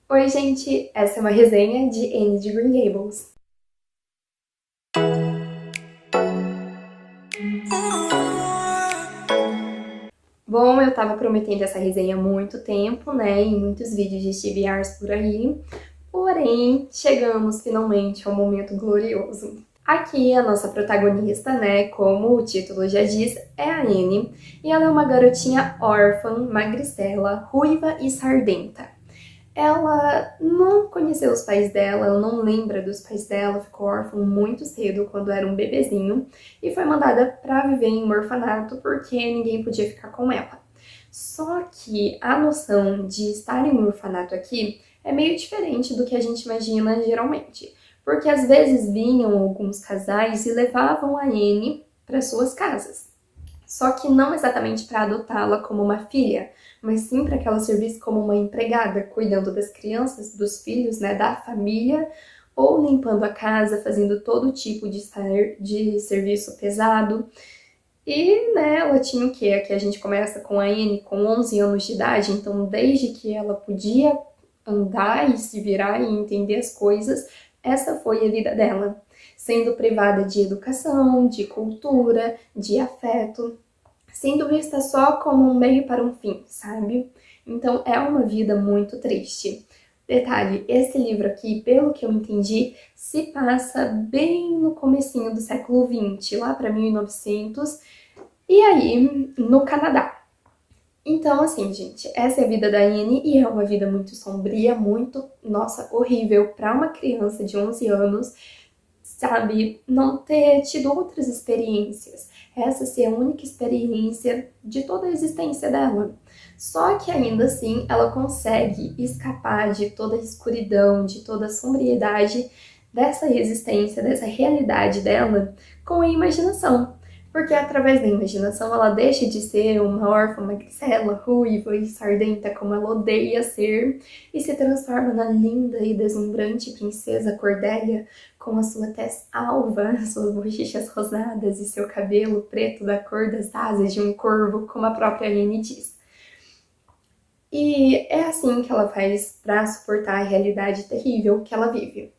Oi, gente! Essa é uma resenha de Anne de Green Gables. Bom, eu tava prometendo essa resenha há muito tempo, né, em muitos vídeos de TBRs por aí, porém, chegamos finalmente ao momento glorioso. Aqui, a nossa protagonista, né, como o título já diz, é a Anne, e ela é uma garotinha órfã, magricela, ruiva e sardenta. Ela não conheceu os pais dela, ela não lembra dos pais dela, ficou órfã muito cedo, quando era um bebezinho, e foi mandada para viver em um orfanato porque ninguém podia ficar com ela. Só que a noção de estar em um orfanato aqui é meio diferente do que a gente imagina geralmente, porque às vezes vinham alguns casais e levavam a Anne para suas casas. Só que não exatamente para adotá-la como uma filha, mas sim para que ela servisse como uma empregada, cuidando das crianças, dos filhos, né, da família, ou limpando a casa, fazendo todo tipo de serviço pesado. E, né, ela tinha o quê? Aqui a gente começa com a Anne com 11 anos de idade, então desde que ela podia andar e se virar e entender as coisas, essa foi a vida dela, sendo privada de educação, de cultura, de afeto, sendo vista só como um meio para um fim, sabe? Então é uma vida muito triste. Detalhe, esse livro aqui, pelo que eu entendi, se passa bem no comecinho do século XX, lá para 1900, e aí no Canadá. Então, assim, gente, essa é a vida da Anne e é uma vida muito sombria, muito, nossa, horrível para uma criança de 11 anos, sabe, não ter tido outras experiências. Essa ser a única experiência de toda a existência dela. Só que ainda assim ela consegue escapar de toda a escuridão, de toda a sombriedade dessa existência, dessa realidade dela com a imaginação. Porque através da imaginação ela deixa de ser uma órfã magricela, ruiva e sardenta como ela odeia ser e se transforma na linda e deslumbrante princesa Cordélia com a sua tez alva, suas bochechas rosadas e seu cabelo preto da cor das asas de um corvo, como a própria Anne diz. E é assim que ela faz para suportar a realidade terrível que ela vive.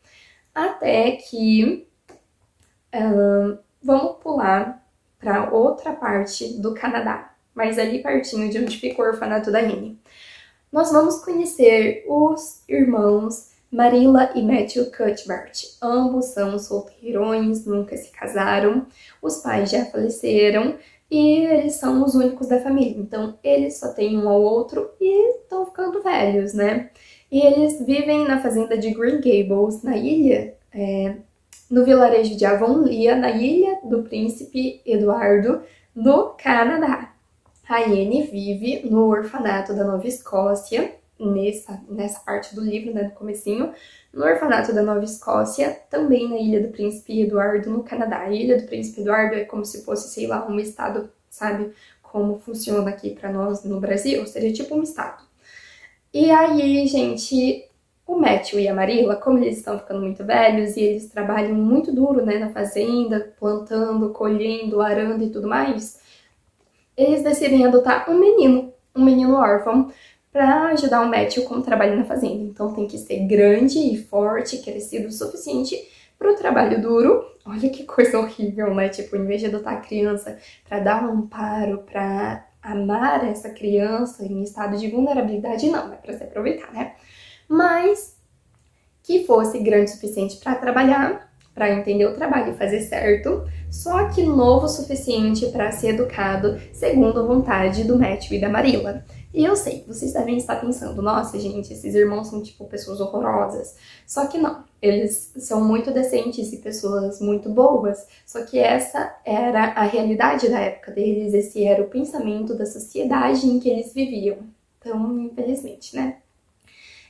Até que vamos pular para outra parte do Canadá, mas ali pertinho de onde fica o orfanato da Anne. Nós vamos conhecer os irmãos Marilla e Matthew Cuthbert. Ambos são solteirões, nunca se casaram, os pais já faleceram e eles são os únicos da família. Então, eles só têm um ao outro e estão ficando velhos, né? E eles vivem na fazenda de Green Gables, na ilha, no vilarejo de Avonlea, na Ilha do Príncipe Eduardo, no Canadá. A Anne vive no orfanato da Nova Escócia, nessa parte do livro, né, do comecinho, no orfanato da Nova Escócia, também na Ilha do Príncipe Eduardo, no Canadá. A Ilha do Príncipe Eduardo é como se fosse, sei lá, um estado, sabe, como funciona aqui para nós no Brasil? Seria tipo um estado. E aí, gente, o Matthew e a Marilla, como eles estão ficando muito velhos e eles trabalham muito duro, né, na fazenda, plantando, colhendo, arando e tudo mais, eles decidem adotar um menino órfão, para ajudar o Matthew com o trabalho na fazenda. Então tem que ser grande e forte, crescido o suficiente para o trabalho duro. Olha que coisa horrível, né? Tipo, em vez de adotar a criança para dar um amparo, para amar essa criança em estado de vulnerabilidade, não, é para se aproveitar, né? Mas que fosse grande o suficiente para trabalhar, para entender o trabalho e fazer certo, só que novo o suficiente para ser educado segundo a vontade do Matthew e da Marilla. E eu sei, vocês devem estar pensando, nossa gente, esses irmãos são tipo pessoas horrorosas. Só que não, eles são muito decentes e pessoas muito boas, só que essa era a realidade da época deles, esse era o pensamento da sociedade em que eles viviam. Então, infelizmente, né?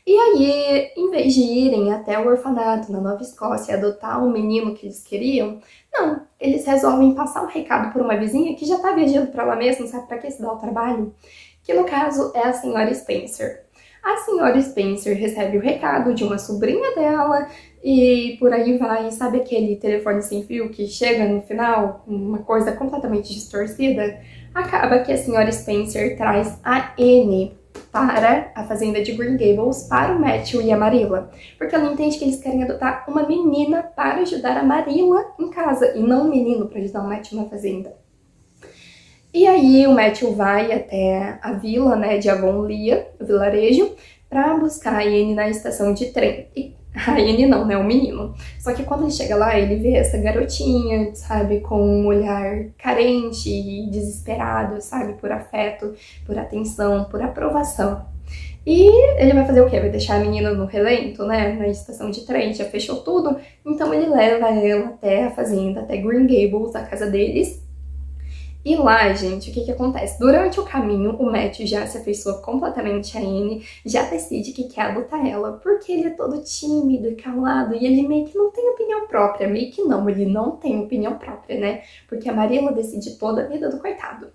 E aí, em vez de irem até o orfanato na Nova Escócia e adotar um menino que eles queriam, não, eles resolvem passar um recado por uma vizinha que já tá viajando pra lá mesmo, sabe pra que se dar o trabalho? Que no caso é a senhora Spencer. A senhora Spencer recebe o recado de uma sobrinha dela e por aí vai, sabe aquele telefone sem fio que chega no final, uma coisa completamente distorcida? Acaba que a senhora Spencer traz a Anne para a fazenda de Green Gables, para o Matthew e a Marilla. Porque ela entende que eles querem adotar uma menina para ajudar a Marilla em casa, e não um menino para ajudar o Matthew na fazenda. E aí o Matthew vai até a vila, né, de Avonlea, o vilarejo, para buscar a Anne na estação de trem. E a Anne não, né, o menino. Só que quando ele chega lá, ele vê essa garotinha, sabe, com um olhar carente e desesperado, sabe, por afeto, por atenção, por aprovação. E ele vai fazer o quê? Vai deixar a menina no relento, né, na estação de trem, já fechou tudo. Então ele leva ela até a fazenda, até Green Gables, a casa deles. E lá, gente, o que acontece? Durante o caminho, o Matthew já se afeiçoa completamente a Anne, já decide que quer adotar ela, porque ele é todo tímido e calado, e ele meio que não tem opinião própria, meio que não, ele não tem opinião própria, né? Porque a Marilla decide toda a vida do coitado.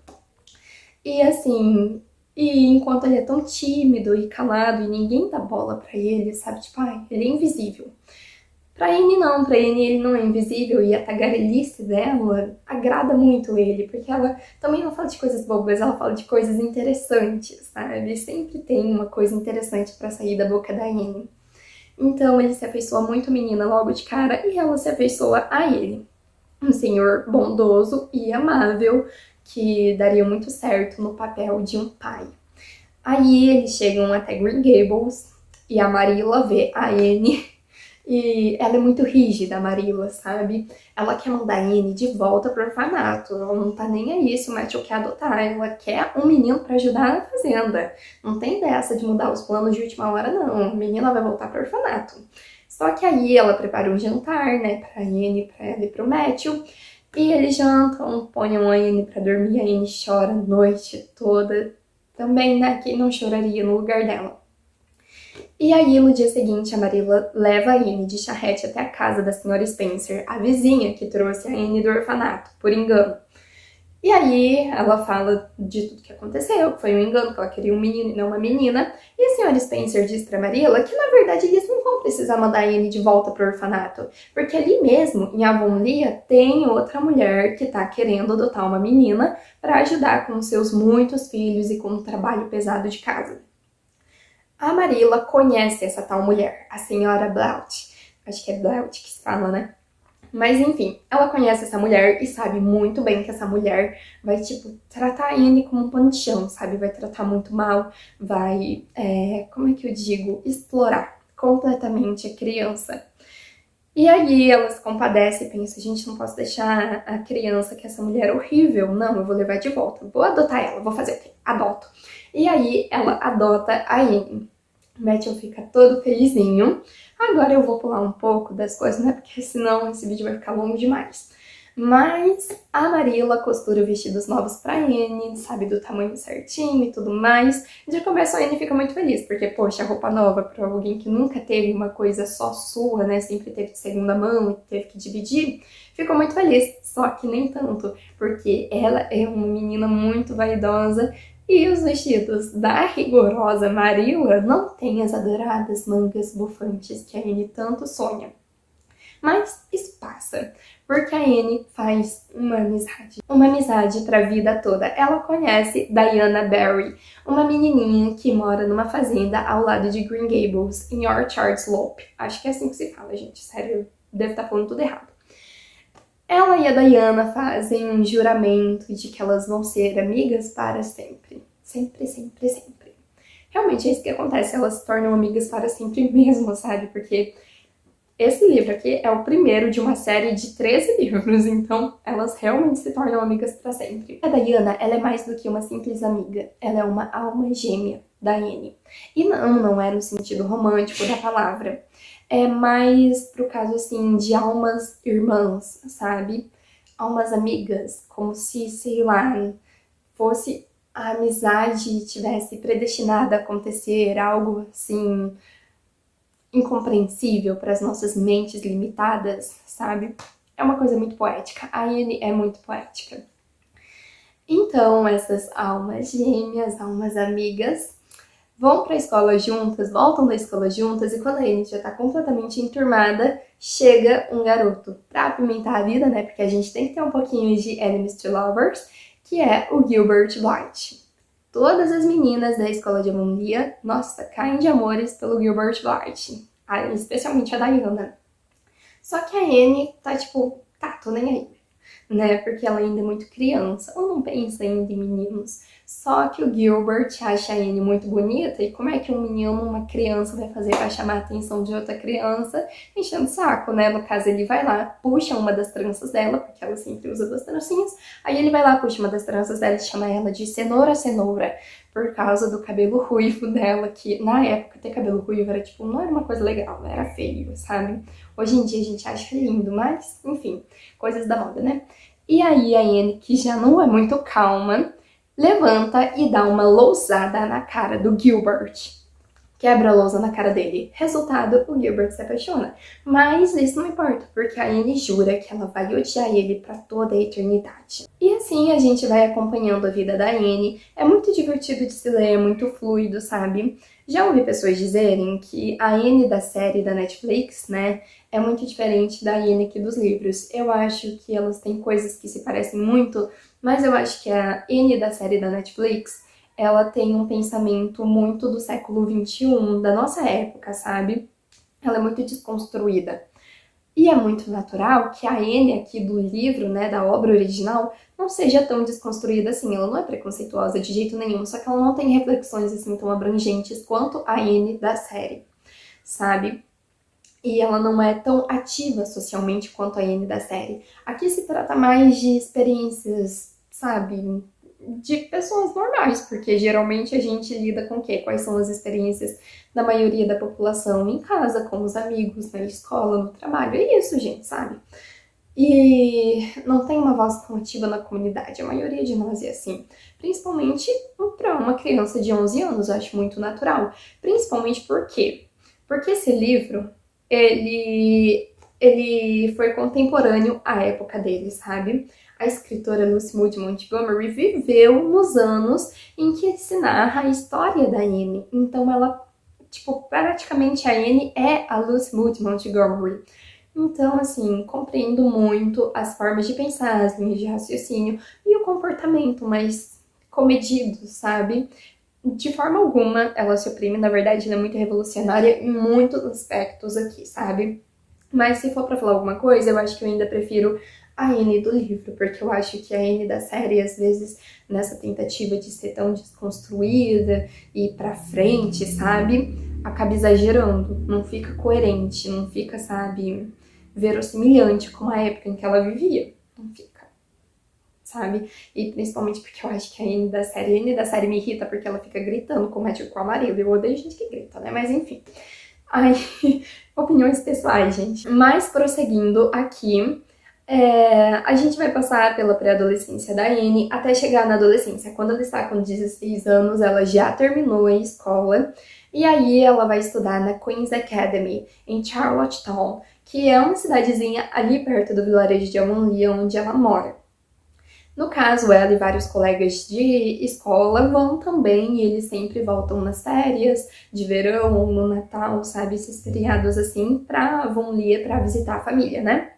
E assim, enquanto ele é tão tímido e calado e ninguém dá bola pra ele, sabe? Tipo, ai, ele é invisível. Pra Anne não, pra Anne ele não é invisível e a tagarelice dela agrada muito ele, porque ela também não fala de coisas bobas, ela fala de coisas interessantes, sabe? Sempre tem uma coisa interessante pra sair da boca da Anne. Então ele se afeiçoa muito à menina logo de cara e ela se afeiçoa a ele. Um senhor bondoso e amável que daria muito certo no papel de um pai. Aí eles chegam até Green Gables e a Marilla vê a Anne. E ela é muito rígida, a Marilla, sabe? Ela quer mandar a Anne de volta pro orfanato. Ela não tá nem aí se o Matthew quer adotar. Ela quer um menino pra ajudar na fazenda. Não tem dessa de mudar os planos de última hora, não. A menina vai voltar pro orfanato. Só que aí ela prepara um jantar, né, pra Anne, pra ela e pro Matthew. E eles jantam, põem a Anne pra dormir. A Anne chora a noite toda. Também, né, quem não choraria no lugar dela. E aí, no dia seguinte, a Marilla leva a Anne de charrete até a casa da senhora Spencer, a vizinha que trouxe a Anne do orfanato, por engano. E aí, ela fala de tudo que aconteceu, que foi um engano, que ela queria um menino e não uma menina. E a senhora Spencer diz pra Marilla que, na verdade, eles não vão precisar mandar a Anne de volta pro orfanato, porque ali mesmo, em Avonlea, tem outra mulher que tá querendo adotar uma menina pra ajudar com seus muitos filhos e com o trabalho pesado de casa. A Marilla conhece essa tal mulher, a senhora Blount. Acho que é Blount que se fala, né? Mas enfim, ela conhece essa mulher e sabe muito bem que essa mulher vai, tipo, tratar a Anne como um pano de chão, sabe? Vai tratar muito mal, vai, como é que eu digo? Explorar completamente a criança. E aí ela se compadece e pensa, gente, não posso deixar a criança, que essa mulher é horrível. Não, eu vou levar de volta, vou adotar ela, vou fazer o quê? Adoto. E aí ela adota a Anne. O Matthew fica todo felizinho. Agora eu vou pular um pouco das coisas, né? Porque senão esse vídeo vai ficar longo demais. Mas a Marilla costura vestidos novos pra Anne, sabe, do tamanho certinho e tudo mais. De começo a Anne fica muito feliz, porque, poxa, roupa nova pra alguém que nunca teve uma coisa só sua, né? Sempre teve de segunda mão e teve que dividir. Ficou muito feliz, só que nem tanto, porque ela é uma menina muito vaidosa. E os vestidos da rigorosa Marilla não têm as adoradas mangas bufantes que a Anne tanto sonha. Mas isso passa, porque a Anne faz uma amizade para a vida toda. Ela conhece Diana Barry, uma menininha que mora numa fazenda ao lado de Green Gables, em Orchard Slope. Acho que é assim que se fala, gente, sério, eu devo estar falando tudo errado. Ela e a Diana fazem um juramento de que elas vão ser amigas para sempre. Sempre, sempre, sempre. Realmente é isso que acontece, elas se tornam amigas para sempre mesmo, sabe? Porque esse livro aqui é o primeiro de uma série de 13 livros, então elas realmente se tornam amigas para sempre. A Diana, ela é mais do que uma simples amiga, ela é uma alma gêmea da Anne. E não é no sentido romântico da palavra. É mais pro caso, assim, de almas irmãs, sabe? Almas amigas, como se, sei lá, fosse a amizade tivesse predestinada a acontecer, algo, assim, incompreensível para as nossas mentes limitadas, sabe? É uma coisa muito poética. A Anne é muito poética. Então, essas almas gêmeas, almas amigas, vão para a escola juntas, voltam da escola juntas, e quando a Anne já tá completamente enturmada, chega um garoto pra apimentar a vida, né? Porque a gente tem que ter um pouquinho de enemies to lovers, que é o Gilbert Blythe. todas as meninas da escola de Avonlea, nossa, caem de amores pelo Gilbert Blythe, especialmente a Diana. Só que a Anne tá tipo, tá, tô nem aí, né? Porque ela ainda é muito criança, ela não pensa ainda em meninos. Só que o Gilbert acha a Anne muito bonita, e como é que um menino, uma criança, vai fazer pra chamar a atenção de outra criança? Enchendo o saco, né? No caso, ele vai lá, puxa uma das tranças dela, porque ela sempre usa duas trancinhas, aí ele vai lá, puxa uma das tranças dela e chama ela de Cenoura Cenoura, por causa do cabelo ruivo dela, que na época ter cabelo ruivo era tipo, não era uma coisa legal, né? Era feio, sabe? Hoje em dia a gente acha lindo, mas, enfim, coisas da moda, né? E aí a Anne, que já não é muito calma, levanta e dá uma lousada na cara do Gilbert. Quebra a lousa na cara dele. Resultado, o Gilbert se apaixona. Mas isso não importa, porque a Anne jura que ela vai odiar ele pra toda a eternidade. E assim a gente vai acompanhando a vida da Anne. É muito divertido de se ler, é muito fluido, sabe? Já ouvi pessoas dizerem que a Anne da série da Netflix, né, é muito diferente da Anne aqui dos livros. Eu acho que elas têm coisas que se parecem muito, mas eu acho que a Anne da série da Netflix, ela tem um pensamento muito do século XXI, da nossa época, sabe? Ela é muito desconstruída. E é muito natural que a Anne aqui do livro, né, da obra original, não seja tão desconstruída assim. Ela não é preconceituosa de jeito nenhum, só que ela não tem reflexões assim tão abrangentes quanto a Anne da série, sabe? E ela não é tão ativa socialmente quanto a Anne da série. Aqui se trata mais de experiências, sabe, de pessoas normais, porque geralmente a gente lida com o quê? Quais são as experiências da maioria da população em casa, com os amigos, na escola, no trabalho. É isso, gente, sabe? E não tem uma voz tão ativa na comunidade, a maioria de nós é assim. Principalmente para uma criança de 11 anos, eu acho muito natural. Principalmente por quê? Porque esse livro, ele foi contemporâneo à época dele, sabe? A escritora Lucy Maud Montgomery viveu nos anos em que se narra a história da Anne. Então ela, tipo, praticamente a Anne é a Lucy Maud Montgomery. Então, assim, compreendo muito as formas de pensar, as linhas de raciocínio e o comportamento mais comedido, sabe? De forma alguma ela se oprime, na verdade ela é muito revolucionária em muitos aspectos aqui, sabe? Mas se for pra falar alguma coisa, eu acho que eu ainda prefiro a Anne do livro, porque eu acho que a Anne da série, às vezes, nessa tentativa de ser tão desconstruída e ir pra frente, sabe? Acaba exagerando, não fica coerente, não fica, sabe, verossimilhante com a época em que ela vivia. Não fica, sabe? E principalmente porque eu acho que a Anne da série me irrita porque ela fica gritando com o Matthew com a Marilla. Eu odeio gente que grita, né? Mas enfim. Ai, opiniões pessoais, gente. Mas prosseguindo aqui, a gente vai passar pela pré-adolescência da Anne até chegar na adolescência. Quando ela está com 16 anos, ela já terminou a escola e aí ela vai estudar na Queen's Academy, em Charlottetown, que é uma cidadezinha ali perto do vilarejo de Avonlea, onde ela mora. No caso, ela e vários colegas de escola vão também, e eles sempre voltam nas férias de verão ou no Natal, sabe? Esses feriados assim, pra Avonlea, pra visitar a família, né?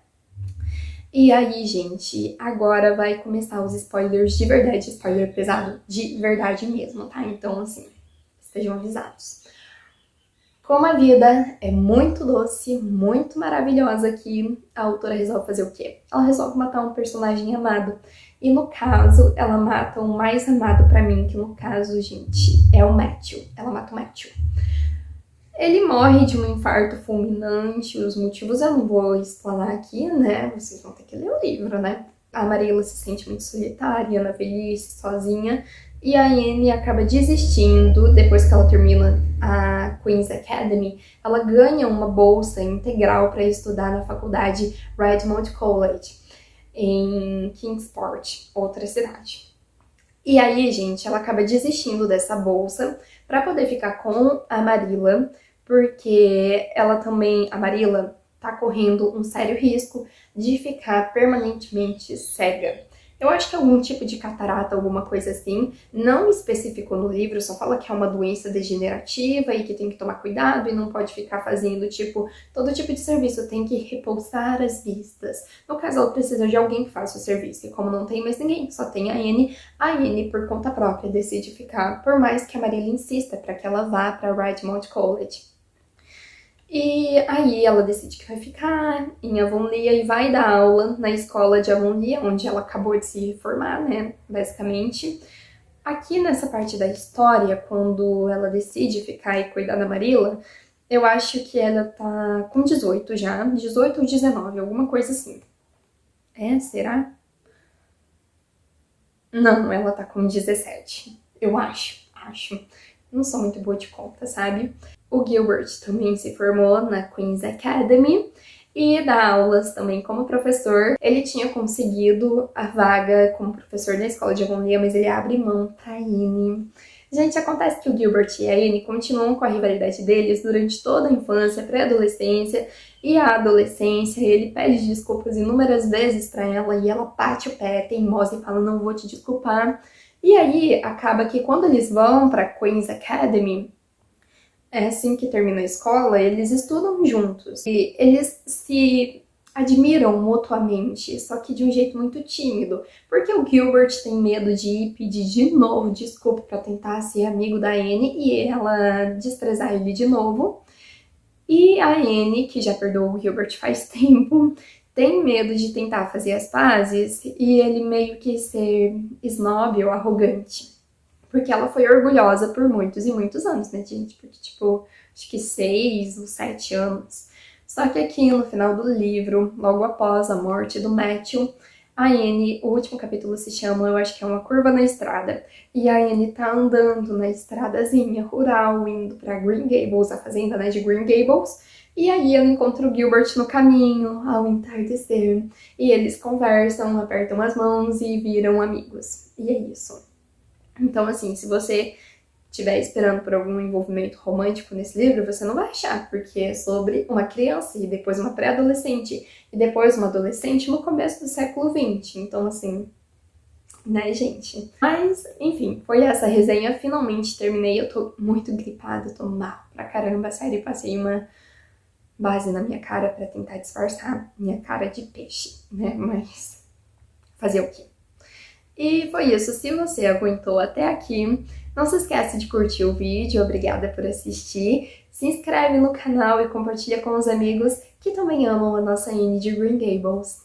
E aí, gente, agora vai começar os spoilers de verdade, spoiler pesado de verdade mesmo, tá? Então, assim, estejam avisados. Como a vida é muito doce, muito maravilhosa aqui, a autora resolve fazer o quê? Ela resolve matar um personagem amado. E no caso, ela mata o mais amado pra mim, que no caso, gente, é o Matthew. Ela mata o Matthew. Ele morre de um infarto fulminante, os motivos eu não vou explanar aqui, né? Vocês vão ter que ler o livro, né? A Marilla se sente muito solitária na velhice, sozinha, e a Anne acaba desistindo depois que ela termina a Queen's Academy. Ela ganha uma bolsa integral para estudar na faculdade Redmond College, em Kingsport, outra cidade. E aí, gente, ela acaba desistindo dessa bolsa para poder ficar com a Marilla, porque ela também, a Marilla, tá correndo um sério risco de ficar permanentemente cega. Eu acho que é algum tipo de catarata, alguma coisa assim. Não especificou no livro, só fala que é uma doença degenerativa e que tem que tomar cuidado e não pode ficar fazendo, tipo, todo tipo de serviço. Tem que repousar as vistas. No caso, ela precisa de alguém que faça o serviço. E como não tem mais ninguém, só tem a Anne, por conta própria, decide ficar, por mais que a Marilla insista para que ela vá para Ridgemont College. E aí ela decide que vai ficar em Avonlea e vai dar aula na escola de Avonlea, onde ela acabou de se formar, né, basicamente. Aqui nessa parte da história, quando ela decide ficar e cuidar da Marilla, eu acho que ela tá com 18 já, 18 ou 19, alguma coisa assim. É, será? Não, ela tá com 17. Eu acho. Não sou muito boa de conta, sabe? O Gilbert também se formou na Queen's Academy e dá aulas também como professor. Ele tinha conseguido a vaga como professor na escola de Avonlea, mas ele abre mão pra Anne. Gente, acontece que o Gilbert e a Anne continuam com a rivalidade deles durante toda a infância, pré-adolescência e a adolescência. Ele pede desculpas inúmeras vezes pra ela e ela bate o pé, teimosa, e fala: não vou te desculpar. E aí acaba que quando eles vão pra Queen's Academy, é assim que termina a escola, eles estudam juntos e eles se admiram mutuamente, só que de um jeito muito tímido, porque o Gilbert tem medo de ir pedir de novo desculpa pra tentar ser amigo da Anne e ela desprezar ele de novo. E a Anne, que já perdoou o Gilbert faz tempo, tem medo de tentar fazer as pazes e ele meio que ser snob ou arrogante. Porque ela foi orgulhosa por muitos e muitos anos, né, gente? Porque, tipo, acho que 6 ou 7 anos. Só que aqui no final do livro, logo após a morte do Matthew, a Anne, o último capítulo se chama, eu acho que é Uma Curva na Estrada. E a Anne tá andando na estradazinha rural, indo pra Green Gables, a fazenda, né, de Green Gables. E aí ela encontra o Gilbert no caminho, ao entardecer. E eles conversam, apertam as mãos e viram amigos. E é isso. Então, assim, se você estiver esperando por algum envolvimento romântico nesse livro, você não vai achar, porque é sobre uma criança e depois uma pré-adolescente e depois uma adolescente no começo do século XX. Então, assim, né, gente? Mas, enfim, foi essa resenha. Finalmente terminei. Eu tô muito gripada, tô mal pra caramba. Sério, passei uma base na minha cara pra tentar disfarçar minha cara de peixe, né? Mas fazer o quê? E foi isso. Se você aguentou até aqui, não se esquece de curtir o vídeo. Obrigada por assistir. Se inscreve no canal e compartilha com os amigos que também amam a nossa Anne de Green Gables.